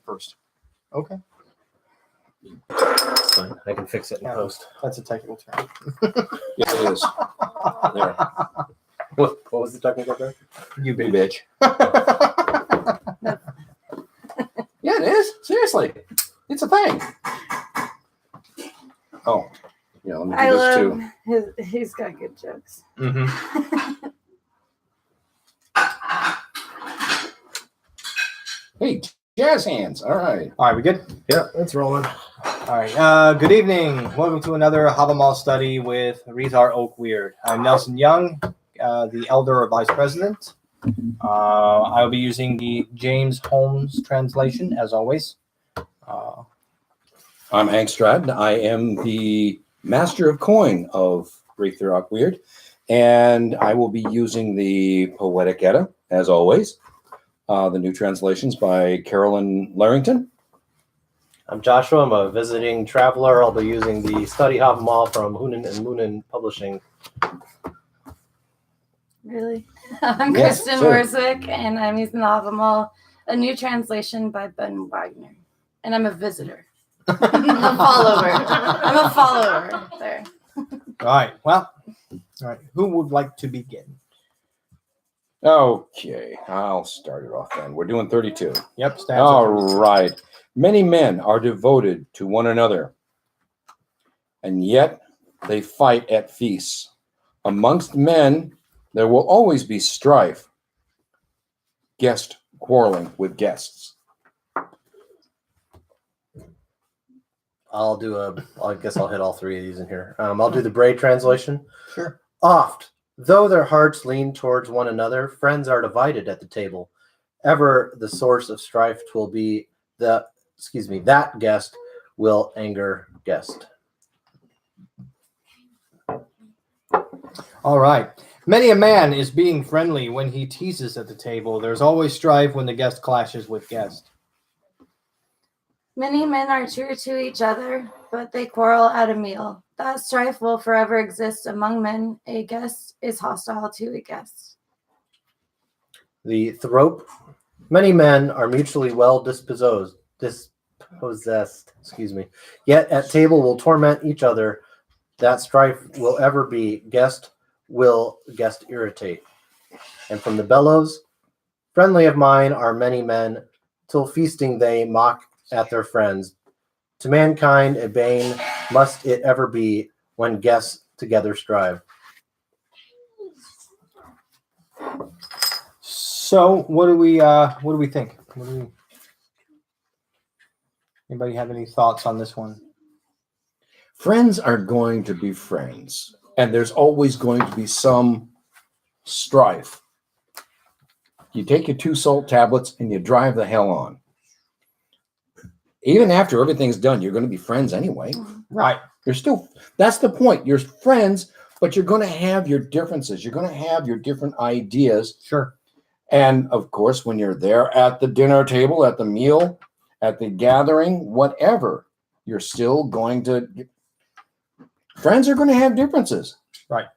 first. Okay. That's fine. I can fix it in post. That's a technical term. Yes, it is. There. What was the technical term? You You bitch. bitch. Yeah, it is. Seriously. It's a thing. Oh. Yeah, let me do I this love too. he's got good jokes. Mm-hmm. Hey, jazz hands. All right. All right, we good? Yeah, it's rolling. All right. Good evening. Welcome to another havamal study with Rezar Oak Weird. I'm Nelson Young, the elder or vice president. I'll be using the James Holmes translation as always. I'm Hank Stratton. I am the master of coin of Rether Rock Weird, and I will be using the Poetic Edda as always. The new translations by Carolyn Larrington. I'm Joshua. I'm a visiting traveler. I'll be using the Study Havamal from Hoonan and Moonan Publishing. Really? I'm Yes, Kristen sure. Worswick, and I'm using the havamal, a new translation by Ben Wagner. And I'm a visitor. I'm a follower. I'm a follower there. All right. Well, all right. Who would like to begin? Okay, I'll start it off then. We're doing 32. Yep. Stanza All 32. right. Many men are devoted to one another, and yet they fight at feasts. Amongst men, there will always be strife, guest quarreling with guests. I guess I'll hit all three of these in here. I'll do the Bray translation. Sure. Oft, though their hearts lean towards one another, friends are divided at the table. Ever the source of strife will be that guest will anger guest. All right. Many a man is being friendly when he teases at the table. There's always strife when the guest clashes with guest. Many men are true to each other, but they quarrel at a meal. That strife will forever exist among men. A guest is hostile to a guest. The Thrope. Many men are mutually well dispossessed, yet at table will torment each other. That strife will ever be. Guest will guest irritate. And from the Bellows, friendly of mine are many men, till feasting they mock at their friends. To mankind a bane must it ever be, when guests together strive. So what do we think? Anybody have any thoughts on this one? Friends are going to be friends, and there's always going to be some strife. You take your 2 salt tablets and you drive the hell on. Even after everything's done, you're going to be friends anyway. Right. That's the point. You're friends, but you're going to have your differences. You're going to have your different ideas. Sure. And of course, when you're there at the dinner table, at the meal, at the gathering, whatever, you're still going to. Friends are going to have differences. Right.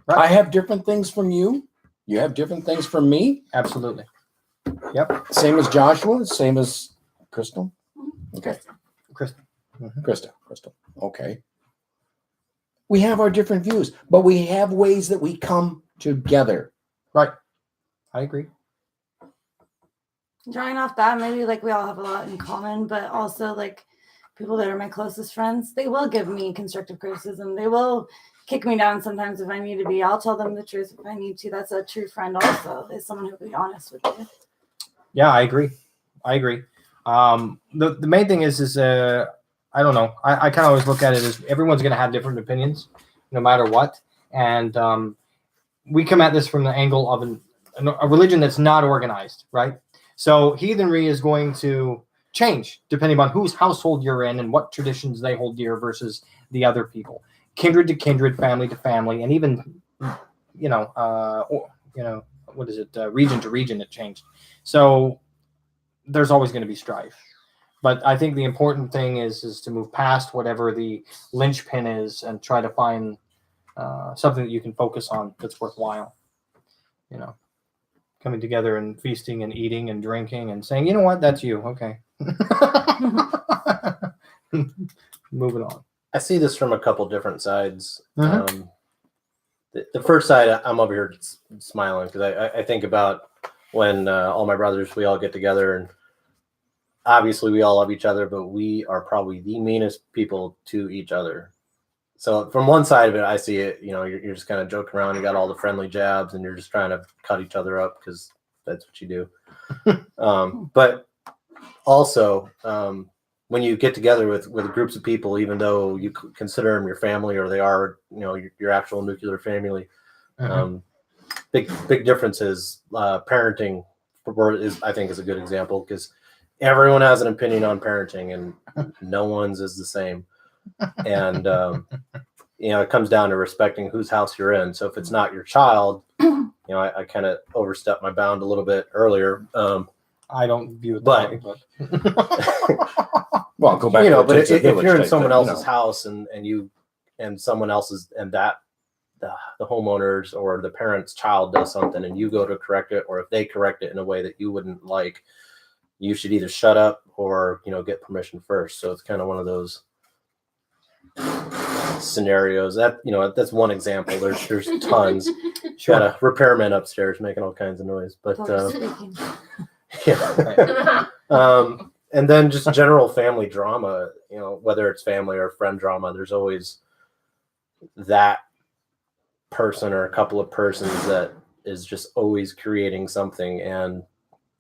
I have different things from you. You have different things from me. Absolutely. Yep. Same as Joshua. Same as Crystal. Okay. Kristen. Mm-hmm. Crystal. Okay. We have our different views, but we have ways that we come together. Right. I agree. Drawing off that, maybe like we all have a lot in common, but also like people that are my closest friends, they will give me constructive criticism. They will kick me down sometimes if I need to be. I'll tell them the truth if I need to. That's a true friend also, is someone who will be honest with you. Yeah, I agree. The main thing is I don't know. I kind of always look at it as everyone's going to have different opinions, no matter what. And we come at this from the angle of a religion that's not organized, right? So heathenry is going to change depending on whose household you're in and what traditions they hold dear versus the other people. Kindred to kindred, family to family, and even region to region, it changed. So there's always going to be strife. But I think the important thing is to move past whatever the linchpin is and try to find something that you can focus on that's worthwhile. Coming together and feasting and eating and drinking and saying, you know what, that's you. Okay. Moving on. I see this from a couple different sides. Mhm. The first side, I'm over here smiling because I think about when all my brothers, we all get together, and obviously we all love each other, but we are probably the meanest people to each other. So from one side of it, I see it, you're just kind of joking around. You got all the friendly jabs and you're just trying to cut each other up because that's what you do. But also, when you get together with groups of people, even though you consider them your family or they are, your actual nuclear family, big differences. Parenting I think is a good example because everyone has an opinion on parenting and no one's is the same. And, it comes down to respecting whose house you're in. So if it's not your child, I kind of overstepped my bound a little bit earlier. I don't view it But- that way, but Well, go back. but if you're in type someone thing, else's house and someone else's and that the homeowners or the parent's child does something and you go to correct it, or if they correct it in a way that you wouldn't like, you should either shut up or get permission first. So it's kind of one of those scenarios that that's one example. There's tons. Got a repairman upstairs making all kinds of noise, but Speaking. yeah. And then just general family drama, whether it's family or friend drama, there's always that person or a couple of persons that is just always creating something. And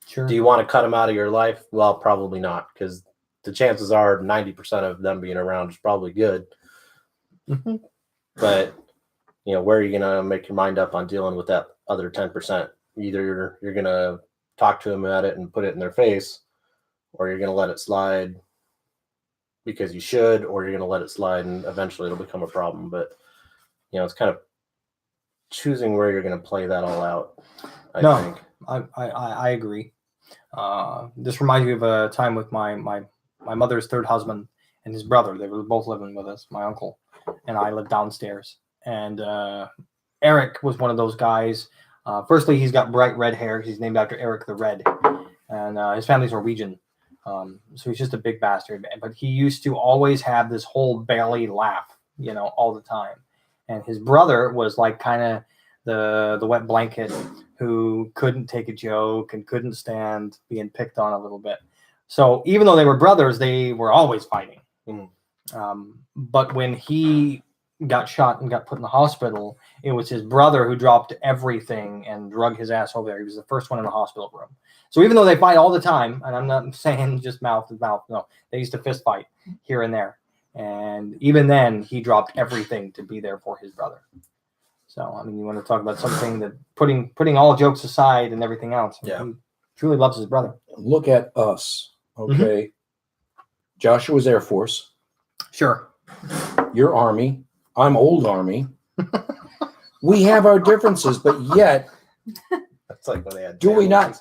sure. do you want to cut them out of your life? Well, probably not, because the chances are 90% of them being around is probably good. Mhm. But where are you gonna make your mind up on dealing with that other 10%? Either you're gonna talk to them about it and put it in their face, or you're gonna let it slide because you should, or you're gonna let it slide and eventually it'll become a problem. But it's kind of choosing where you're gonna play that all out. I think. I agree. This reminds me of a time with my mother's third husband and his brother. They were both living with us, my uncle, and I lived downstairs. And Eric was one of those guys. Firstly, he's got bright red hair. He's named after Eric the Red, and his family's Norwegian. So he's just a big bastard. But he used to always have this whole belly laugh, all the time. And his brother was like kind of the wet blanket who couldn't take a joke and couldn't stand being picked on a little bit. So even though they were brothers, they were always fighting. But when he got shot and got put in the hospital, it was his brother who dropped everything and drug his ass over there. He was the first one in the hospital room. So even though they fight all the time, and I'm not saying just mouth to mouth, no, they used to fist fight here and there. And even then, he dropped everything to be there for his brother. So, I mean, you want to talk about something that putting all jokes aside and everything else. Yeah. He truly loves his brother. Look at us, okay? Joshua's Air Force. Sure. Your Army. I'm old Army. We have our differences, but yet That's like when they had do we not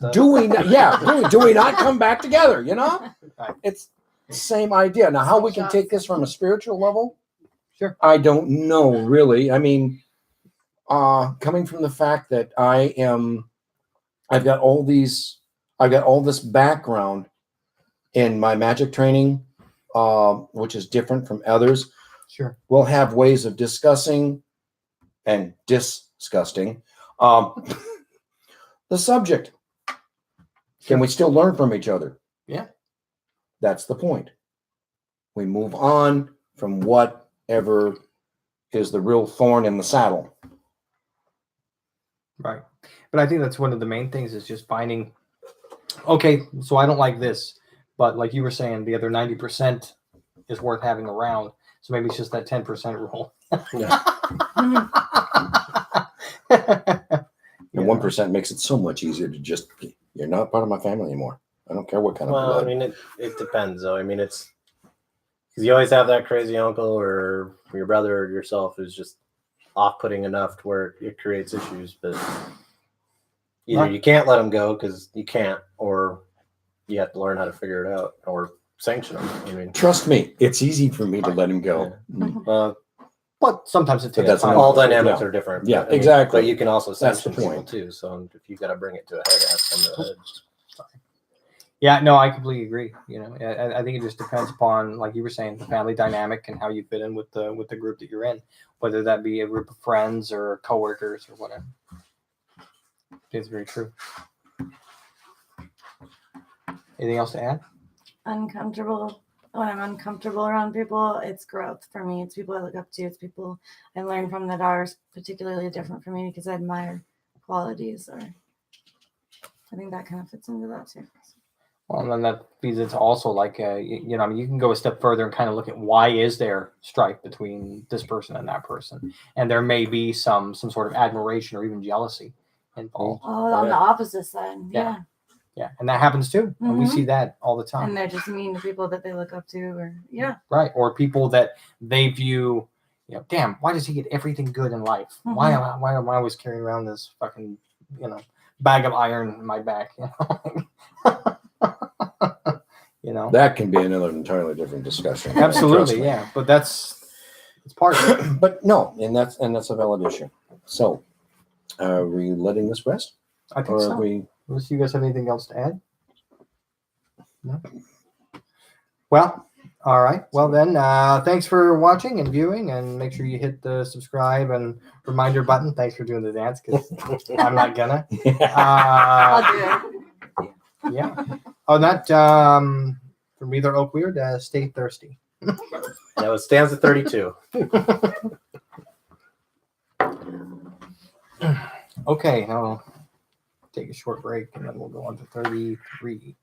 come back together, Right. It's the same idea. Now, how we can take this from a spiritual level, Sure. I don't know, really. I mean, coming from the fact that I've got all this background in my magic training, which is different from others. Sure. We'll have ways of discussing and disgusting the subject. Can we still learn from each other? Yeah. That's the point. We move on from whatever is the real thorn in the saddle. Right. But I think that's one of the main things is just finding, okay, so I don't like this, but like you were saying, the other 90% is worth having around. So maybe it's just that 10% rule. And 1% makes it so much easier to just, you're not part of my family anymore. I don't care what kind of Well, blood. I mean, it depends, though. I mean, it's because you always have that crazy uncle or your brother or yourself who's just off-putting enough to where it creates issues. But either you can't let them go because you can't, or you have to learn how to figure it out or sanction them. I mean, Trust me, it's easy for me to let him go. But sometimes it takes that's time. all dynamics are different. Yeah, but, I mean, exactly. But you can also That's sanction the people point. too. So if you got to bring it to a head, ask them to a head. Yeah, no, I completely agree. I think it just depends upon, like you were saying, the family dynamic and how you fit in with the group that you're in, whether that be a group of friends or coworkers or whatever. It's very true. Anything else to add? Uncomfortable. When I'm uncomfortable around people, it's growth for me. It's people I look up to. It's people I learn from that are particularly different from me because I admire qualities. Or I think that kind of fits into that too. Well, and then that feeds into also like, you can go a step further and kind of look at why is there strife between this person and that person, and there may be some sort of admiration or even jealousy involved. Oh, on the opposite side, yeah. Yeah, and that happens too, and we see that all the time. And they're just mean to people that they look up to, or right, or people that they view, damn, why does he get everything good in life? Why am I always carrying around this fucking, bag of iron in my back? That can be another entirely different discussion. Absolutely, yeah, but it's part of it. But no, and that's a valid issue. So, are we letting this rest? I think so. Unless you guys have anything else to add? No? Well, all right. Well, then, thanks for watching and viewing, and make sure you hit the subscribe and reminder button. Thanks for doing the dance, because I'm not gonna. I'll do it. Yeah. Oh, that from Either Oak Weird, stay thirsty. That was stanza 32. Okay, I'll take a short break, and then we'll go on to 33.